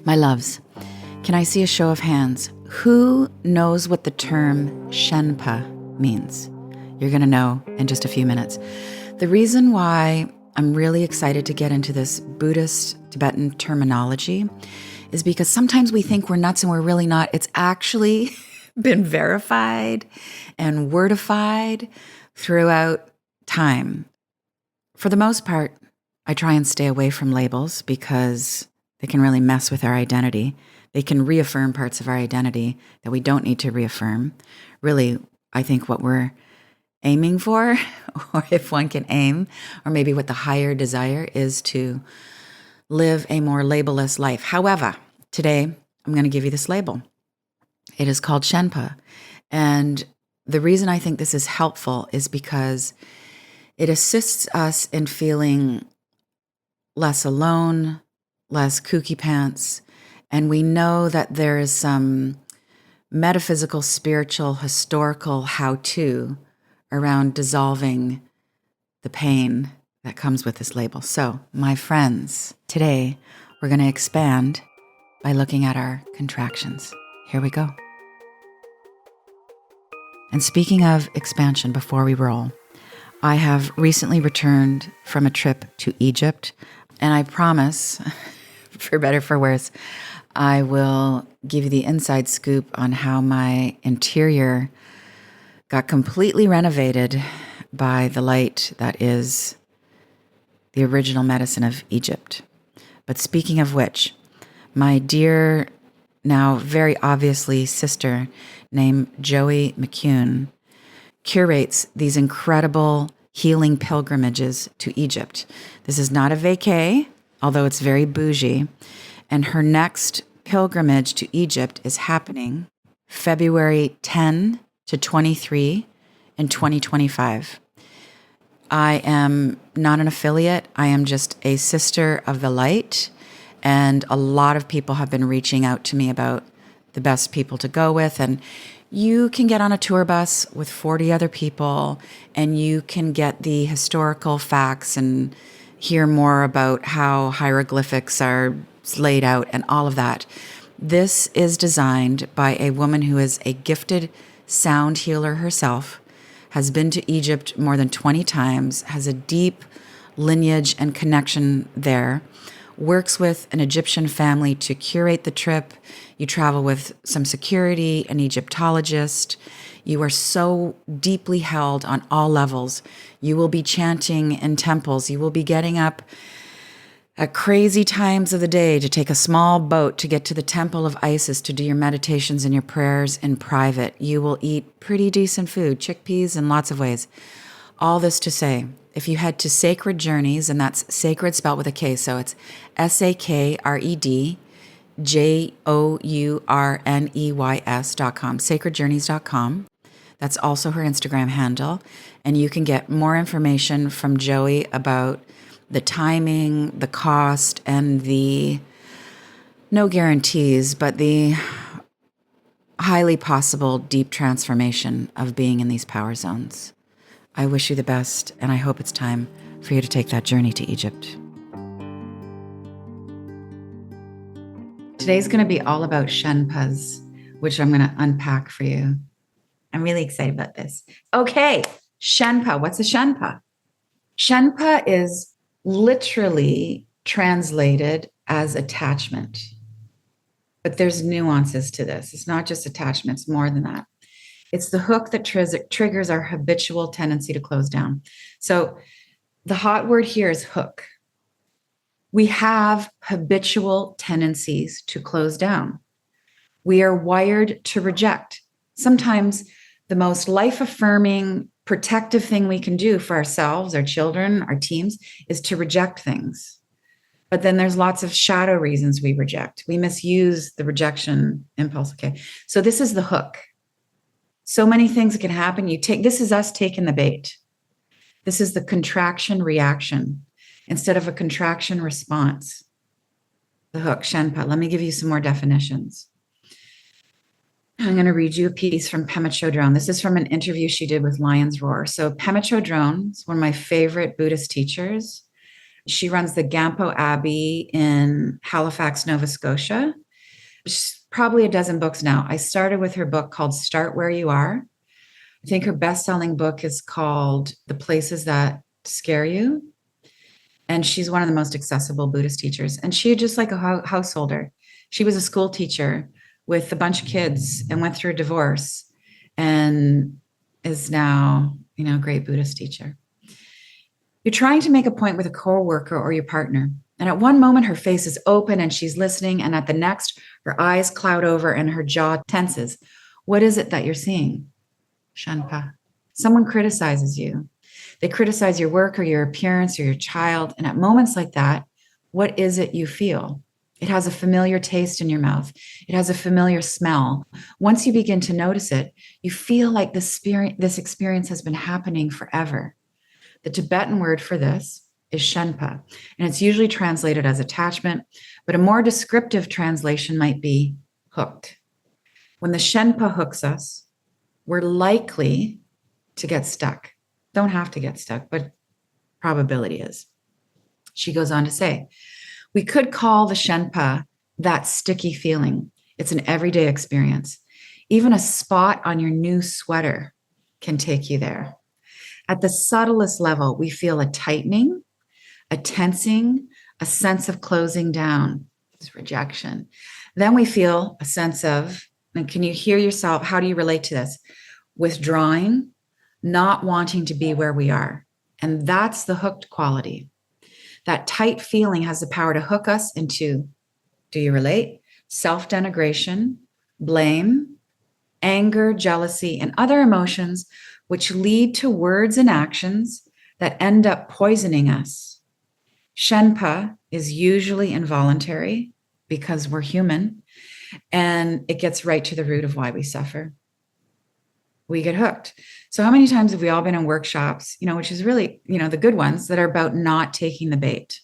My loves, can I see a show of hands? Who knows what the term Shenpa means? You're going to know in just a few minutes. The reason why I'm really excited to get into this Buddhist Tibetan terminology is because sometimes we think we're nuts and we're really not. It's actually been verified and wordified throughout time. For the most part, I try and stay away from labels because they can really mess with our identity. They can reaffirm parts of our identity that we don't need to reaffirm. Really, I think what we're aiming for, or if one can aim, or maybe what the higher desire is to live a more labelless life. However, today I'm going to give you this label. It is called Shenpa. And the reason I think this is helpful is because it assists us in feeling less alone, less kooky pants, and we know that there is some metaphysical, spiritual, historical how-to around dissolving the pain that comes with this label. So, my friends, today we're going to expand by looking at our contractions. Here we go. And speaking of expansion, before we roll, I have recently returned from a trip to Egypt, and I promise, for better for worse, I will give you the inside scoop on how my interior got completely renovated by the light that is the original medicine of Egypt. But speaking of which, my dear, now very obviously sister named Joey McCune curates these incredible healing pilgrimages to Egypt. This is not a vacay, although it's very bougie. And her next pilgrimage to Egypt is happening February 10 to 23 in 2025. I am not an affiliate. I am just a sister of the light. And a lot of people have been reaching out to me about the best people to go with. And you can get on a tour bus with 40 other people and you can get the historical facts and hear more about how hieroglyphics are laid out and all of that. This is designed by a woman who is a gifted sound healer herself, has been to Egypt more than 20 times, has a deep lineage and connection there, works with an Egyptian family to curate the trip. You travel with some security, an Egyptologist. You are so deeply held on all levels. You will be chanting in temples. You will be getting up at crazy times of the day to take a small boat to get to the temple of Isis to do your meditations and your prayers in private. You will eat pretty decent food, chickpeas in lots of ways. All this to say, if you head to Sacred Journeys, and that's sacred spelled with a K, so it's SAKREDJOURNEYS.com, sacredjourneys.com. That's also her Instagram handle. And you can get more information from Joey about the timing, the cost, and the no guarantees, but the highly possible deep transformation of being in these power zones. I wish you the best, and I hope it's time for you to take that journey to Egypt. Today's going to be all about Shenpas, which I'm going to unpack for you. I'm really excited about this. Okay, Shenpa. What's a Shenpa? Shenpa is literally translated as attachment. But there's nuances to this. It's not just attachment, it's more than that. It's the hook that triggers our habitual tendency to close down. So the hot word here is hook. We have habitual tendencies to close down. We are wired to reject. Sometimes the most life-affirming, protective thing we can do for ourselves, our children, our teams, is to reject things. But then there's lots of shadow reasons we reject. We misuse the rejection impulse. Okay, so this is the hook. So many things that can happen. This is us taking the bait. This is the contraction reaction instead of a contraction response. The hook, Shenpa. Let me give you some more definitions. I'm going to read you a piece from Pema Chodron. This is from an interview she did with Lion's Roar. So Pema Chodron is one of my favorite Buddhist teachers. She runs the Gampo Abbey in Halifax, Nova Scotia. She's probably a dozen books now. I started with her book called Start Where You Are. I think her best-selling book is called The Places That Scare You. And she's one of the most accessible Buddhist teachers. And she, just like a householder, she was a school teacher with a bunch of kids and went through a divorce and is now, a great Buddhist teacher. You're trying to make a point with a coworker or your partner. And at one moment, her face is open and she's listening. And at the next, her eyes cloud over and her jaw tenses. What is it that you're seeing? Shenpa. Someone criticizes you. They criticize your work or your appearance or your child. And at moments like that, what is it you feel? It has a familiar taste in your mouth. It has a familiar smell. Once you begin to notice it, you feel like this experience has been happening forever. The Tibetan word for this is Shenpa, and it's usually translated as attachment, but a more descriptive translation might be hooked. When the Shenpa hooks us, we're likely to get stuck. Don't have to get stuck, but probability is. She goes on to say, we could call the Shenpa that sticky feeling. It's an everyday experience. Even a spot on your new sweater can take you there. At the subtlest level, we feel a tightening, a tensing, a sense of closing down. It's rejection. Then we feel a sense of, and can you hear yourself? How do you relate to this? Withdrawing, not wanting to be where we are. And that's the hooked quality. That tight feeling has the power to hook us into, do you relate? Self-denigration, blame, anger, jealousy, and other emotions which lead to words and actions that end up poisoning us. Shenpa is usually involuntary because we're human, and it gets right to the root of why we suffer. We get hooked. So how many times have we all been in workshops, which is really, the good ones that are about not taking the bait?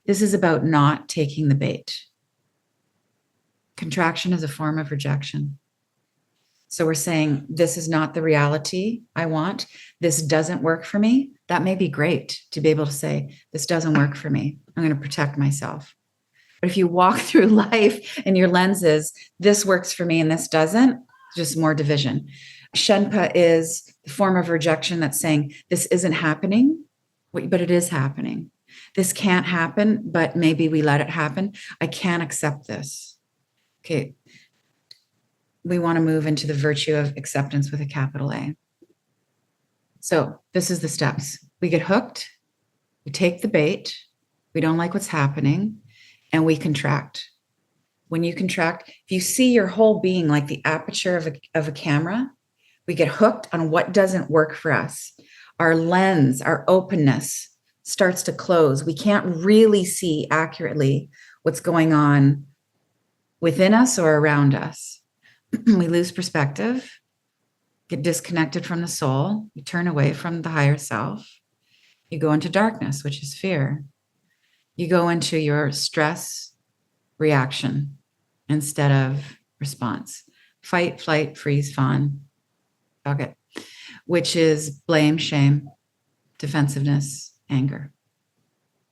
This is about not taking the bait. Contraction is a form of rejection. So we're saying, this is not the reality I want. This doesn't work for me. That may be great to be able to say, this doesn't work for me. I'm going to protect myself. But if you walk through life and your lens is, this works for me and this doesn't, just more division. Shenpa is the form of rejection that's saying, this isn't happening, but it is happening. This can't happen, but maybe we let it happen. I can't accept this. Okay. We want to move into the virtue of acceptance with a capital A. So this is the steps. We get hooked, we take the bait, we don't like what's happening, and we contract. When you contract, if you see your whole being like the aperture of a camera, we get hooked on what doesn't work for us. Our lens, our openness starts to close. We can't really see accurately what's going on within us or around us. We lose perspective, get disconnected from the soul. You turn away from the higher self. You go into darkness, which is fear. You go into your stress reaction instead of response. Fight, flight, freeze, fawn, bucket, which is blame, shame, defensiveness, anger.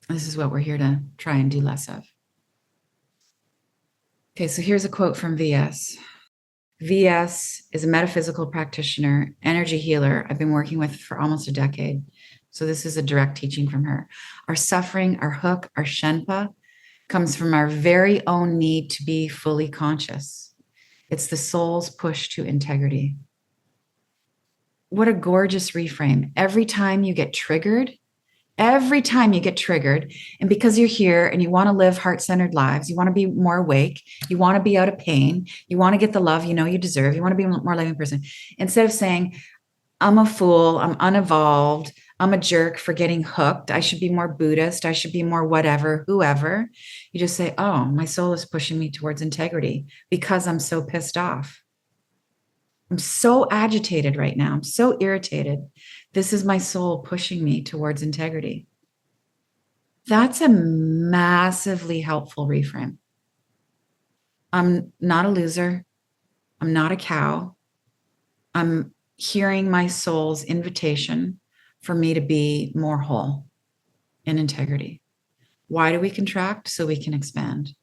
This is what we're here to try and do less of. Okay, so here's a quote from VS. VS is a metaphysical practitioner, energy healer I've been working with for almost a decade. So this is a direct teaching from her. Our suffering, our hook, our Shenpa comes from our very own need to be fully conscious. It's the soul's push to integrity. What a gorgeous reframe. Every time you get triggered, and because you're here and you want to live heart-centered lives, you want to be more awake, you want to be out of pain, you want to get the love you deserve, you want to be a more loving person, instead of saying, I'm a fool, I'm unevolved, I'm a jerk for getting hooked, I should be more Buddhist, I should be more whatever, whoever, you just say, oh, my soul is pushing me towards integrity because I'm so pissed off. I'm so agitated right now. I'm so irritated. This is my soul pushing me towards integrity. That's a massively helpful reframe. I'm not a loser. I'm not a cow. I'm hearing my soul's invitation for me to be more whole in integrity. Why do we contract? So we can expand.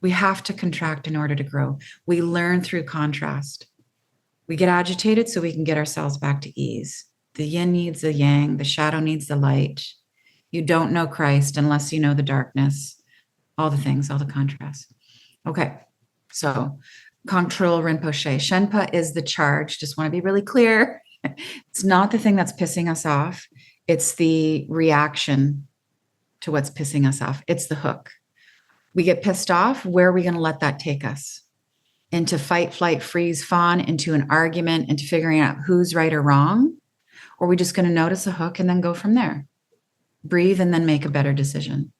We have to contract in order to grow. We learn through contrast. We get agitated so we can get ourselves back to ease. The yin needs the yang, the shadow needs the light. You don't know Christ unless you know the darkness, all the things, all the contrast. Okay, so Control Rinpoche. Shenpa is the charge. Just want to be really clear. It's not the thing that's pissing us off. It's the reaction to what's pissing us off. It's the hook. We get pissed off. Where are we going to let that take us? Into fight, flight, freeze, fawn, into an argument, into figuring out who's right or wrong? Or are we just going to notice a hook and then go from there? Breathe and then make a better decision.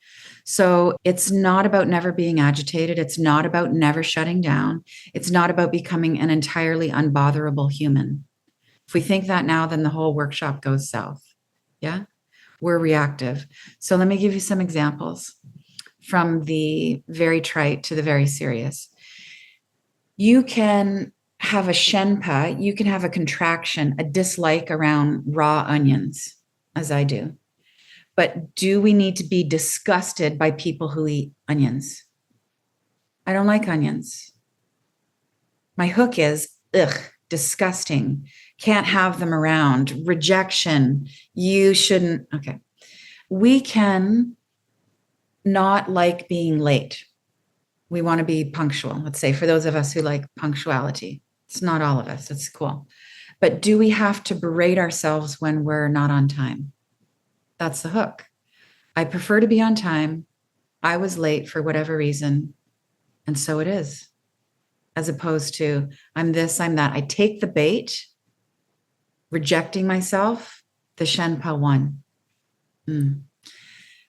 So it's not about never being agitated. It's not about never shutting down. It's not about becoming an entirely unbotherable human. If we think that now, then the whole workshop goes south. Yeah, we're reactive. So let me give you some examples from the very trite to the very serious. You can have a Shenpa, you can have a contraction, a dislike around raw onions, as I do. But do we need to be disgusted by people who eat onions? I don't like onions. My hook is, ugh, disgusting. Can't have them around. Rejection. You shouldn't. Okay. We can not like being late. We want to be punctual. Let's say for those of us who like punctuality. It's not all of us. It's cool. But do we have to berate ourselves when we're not on time? That's the hook. I prefer to be on time. I was late for whatever reason. And so it is. As opposed to I'm this, I'm that. I take the bait, rejecting myself, the Shenpa one.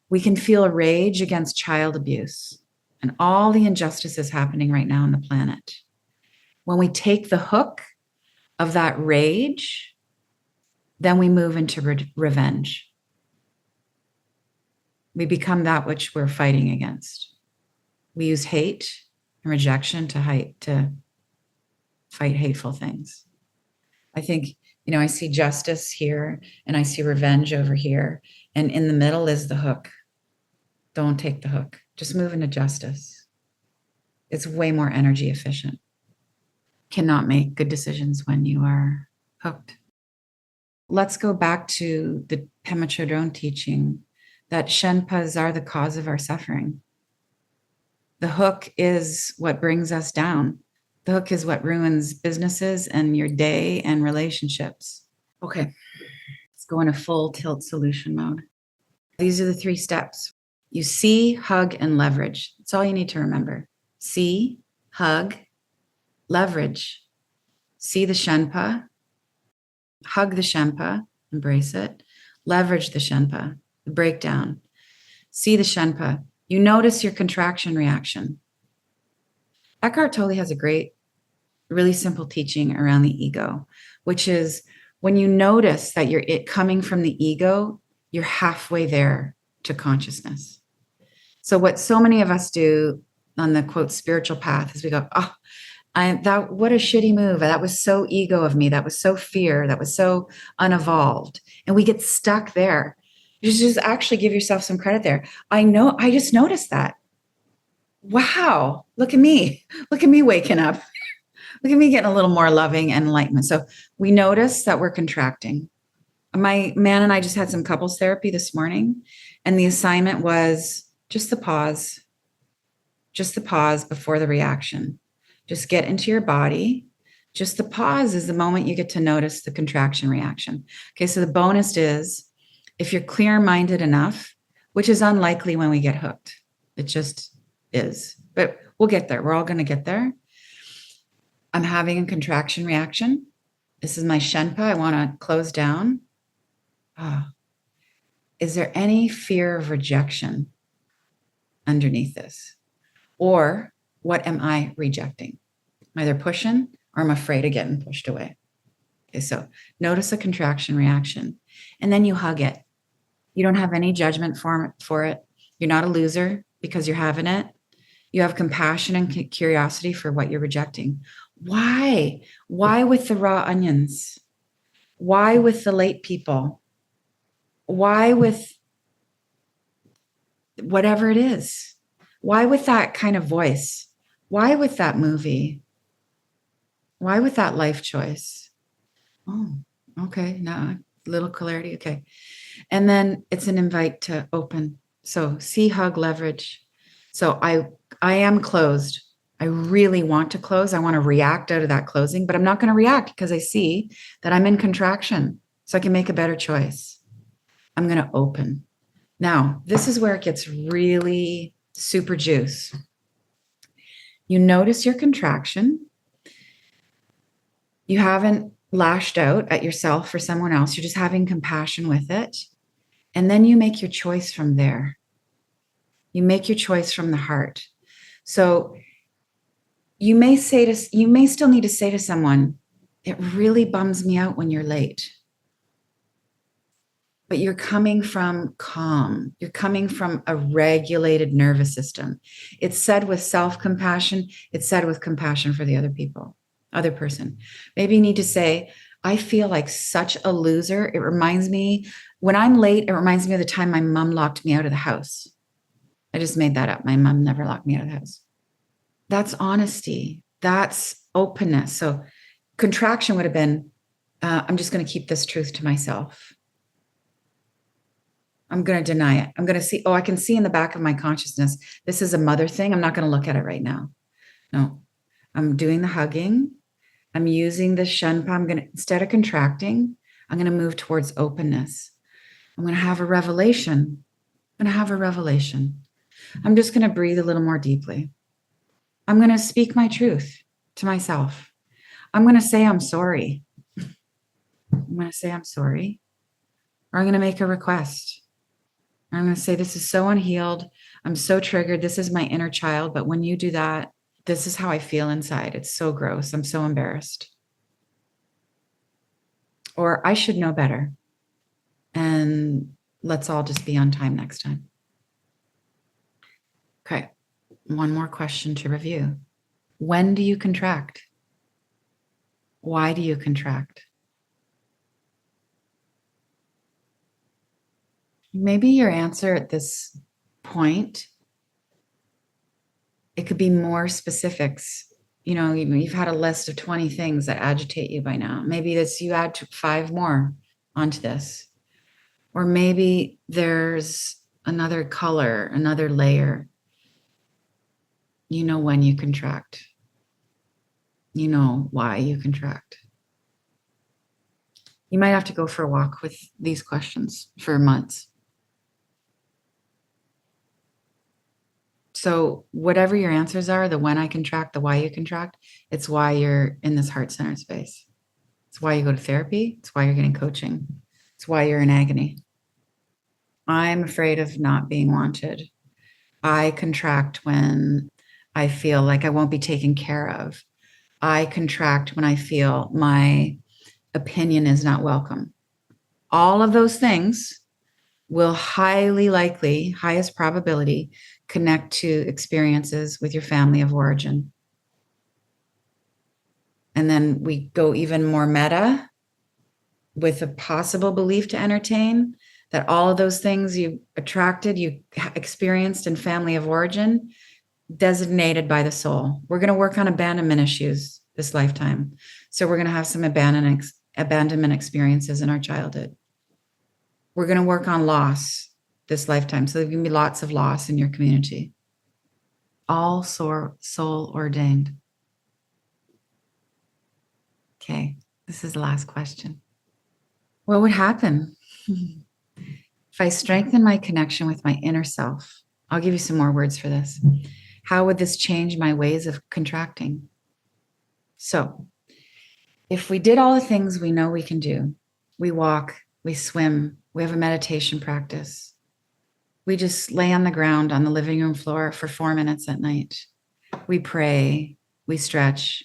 We can feel a rage against child abuse and all the injustices happening right now on the planet. When we take the hook of that rage, then we move into revenge. We become that which we're fighting against. We use hate and rejection to fight hateful things. I think, I see justice here and I see revenge over here. And in the middle is the hook. Don't take the hook. Just move into justice. It's way more energy efficient. Cannot make good decisions when you are hooked. Let's go back to the Pema Chodron teaching that Shenpas are the cause of our suffering. The hook is what brings us down. The hook is what ruins businesses and your day and relationships. Okay, let's go in a full tilt solution mode. These are the 3 steps. You see, hug, and leverage. That's all you need to remember. See, hug, leverage. See the Shenpa, hug the Shenpa, embrace it, leverage the Shenpa, the breakdown. See the Shenpa. You notice your contraction reaction. Eckhart Tolle has a great, really simple teaching around the ego, which is when you notice that you're coming from the ego, you're halfway there to consciousness. So what so many of us do on the quote spiritual path is we go, oh, what a shitty move. That was so ego of me. That was so fear. That was so unevolved. And we get stuck there. You just actually give yourself some credit there. I just noticed that. Wow. Look at me. Look at me waking up. Look at me getting a little more loving and enlightenment. So we notice that we're contracting. My man and I just had some couples therapy this morning. And the assignment was just the pause before the reaction. Just get into your body. Just the pause is the moment you get to notice the contraction reaction. Okay, so the bonus is if you're clear-minded enough, which is unlikely when we get hooked. It just is. But we'll get there. We're all going to get there. I'm having a contraction reaction. This is my Shenpa. I want to close down. Is there any fear of rejection underneath this? Or what am I rejecting? I'm either pushing or I'm afraid of getting pushed away. Okay, so notice a contraction reaction. And then you hug it. You don't have any judgment for it. You're not a loser because you're having it. You have compassion and curiosity for what you're rejecting. Why? Why with the raw onions? Why with the late people? Why with whatever it is. Why with that kind of voice? Why with that movie? Why with that life choice? Oh, okay. Now, little clarity. Okay. And then it's an invite to open. So see, hug, leverage. So I am closed. I really want to close. I want to react out of that closing, but I'm not going to react because I see that I'm in contraction. So I can make a better choice. I'm going to open. Now, this is where it gets really super juice. You notice your contraction. You haven't lashed out at yourself or someone else. You're just having compassion with it. And then you make your choice from there. You make your choice from the heart. So you may still need to say to someone, it really bums me out when you're late. But you're coming from calm. You're coming from a regulated nervous system. It's said with self-compassion. It's said with compassion for the other person. Maybe you need to say, I feel like such a loser. It reminds me, when I'm late, it reminds me of the time my mom locked me out of the house. I just made that up. My mom never locked me out of the house. That's honesty. That's openness. So contraction would have been, I'm just going to keep this truth to myself. I'm going to deny it. I'm going to see, I can see in the back of my consciousness, this is a mother thing. I'm not going to look at it right now. No, I'm doing the hugging. I'm using the Shenpa. I'm going to, instead of contracting, I'm going to move towards openness. I'm going to have a revelation. I'm going to have a revelation. I'm just going to breathe a little more deeply. I'm going to speak my truth to myself. I'm going to say, I'm sorry. I'm going to say, I'm sorry. Or I'm going to make a request. I'm going to say, this is so unhealed. I'm so triggered. This is my inner child. But when you do that, this is how I feel inside. It's so gross. I'm so embarrassed. Or I should know better. And let's all just be on time next time. Okay. One more question to review. When do you contract? Why do you contract? Maybe your answer at this point, it could be more specifics. You know, you've had a list of 20 things that agitate you by now. Maybe this you add 5 more onto this. Or maybe there's another color, another layer. You know when you contract. You know why you contract. You might have to go for a walk with these questions for months. So whatever your answers are, the when I contract, the why you contract, it's why you're in this heart-centered space. It's why you go to therapy. It's why you're getting coaching. It's why you're in agony. I'm afraid of not being wanted. I contract when I feel like I won't be taken care of. I contract when I feel my opinion is not welcome. All of those things will highly likely, highest probability, connect to experiences with your family of origin. And then we go even more meta with a possible belief to entertain that all of those things you attracted, you experienced in family of origin, designated by the soul. We're going to work on abandonment issues this lifetime. So we're going to have some abandonment experiences in our childhood. We're going to work on loss this lifetime. So there's going to be lots of loss in your community. All soul ordained. Okay, this is the last question. What would happen if I strengthen my connection with my inner self? I'll give you some more words for this. How would this change my ways of contracting? So, if we did all the things we know we can do, we walk, we swim, we have a meditation practice, we just lay on the ground on the living room floor for 4 minutes at night, we pray, we stretch,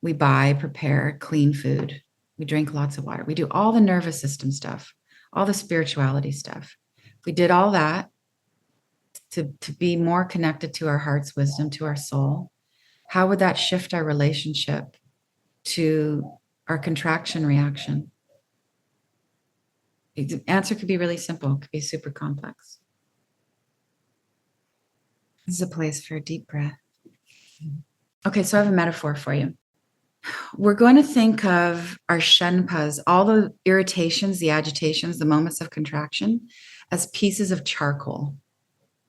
we buy, prepare clean food, we drink lots of water, we do all the nervous system stuff, all the spirituality stuff. If we did all that to be more connected to our heart's wisdom, to our soul, how would that shift our relationship to our contraction reaction? The answer could be really simple. It could be super complex. This is a place for a deep breath. Okay, so I have a metaphor for you. We're going to think of our Shenpas, all the irritations, the agitations, the moments of contraction, as pieces of charcoal.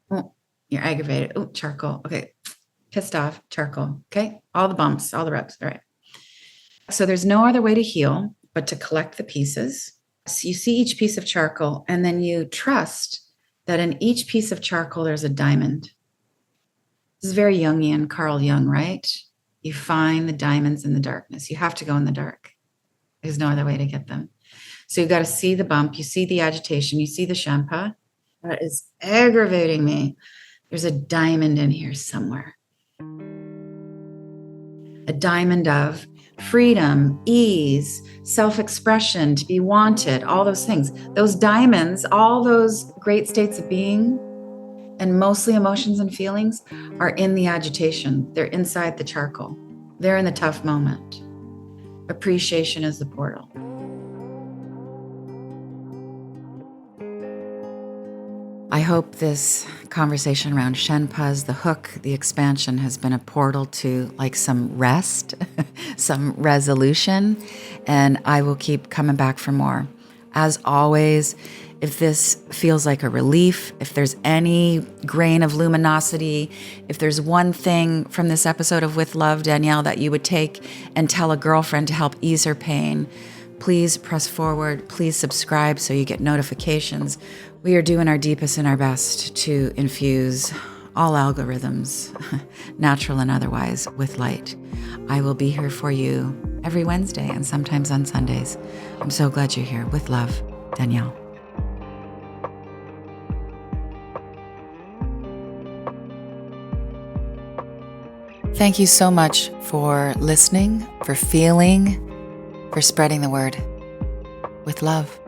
Oh, you're aggravated. Oh, charcoal. Okay. Pissed off, charcoal. Okay. All the bumps, all the rubs. All right. So there's no other way to heal but to collect the pieces. So you see each piece of charcoal, and then you trust that in each piece of charcoal, there's a diamond. This is very Jungian, Carl Jung, right? You find the diamonds in the darkness. You have to go in the dark. There's no other way to get them. So you got to see the bump. You see the agitation. You see the Shenpa. That is aggravating me. There's a diamond in here somewhere. A diamond of freedom, ease, self-expression, to be wanted, all those things. Those diamonds, all those great states of being, and mostly emotions and feelings, are in the agitation. They're inside the charcoal. They're in the tough moment. Appreciation is the portal. I hope this conversation around Shenpas, the hook, the expansion, has been a portal to like some rest, some resolution, and I will keep coming back for more. As always, if this feels like a relief, if there's any grain of luminosity, if there's one thing from this episode of With Love, Danielle, that you would take and tell a girlfriend to help ease her pain, please press forward. Please subscribe so you get notifications. We are doing our deepest and our best to infuse all algorithms, natural and otherwise, with light. I will be here for you every Wednesday and sometimes on Sundays. I'm so glad you're here. With love, Danielle. Thank you so much for listening, for feeling, for spreading the word. With love.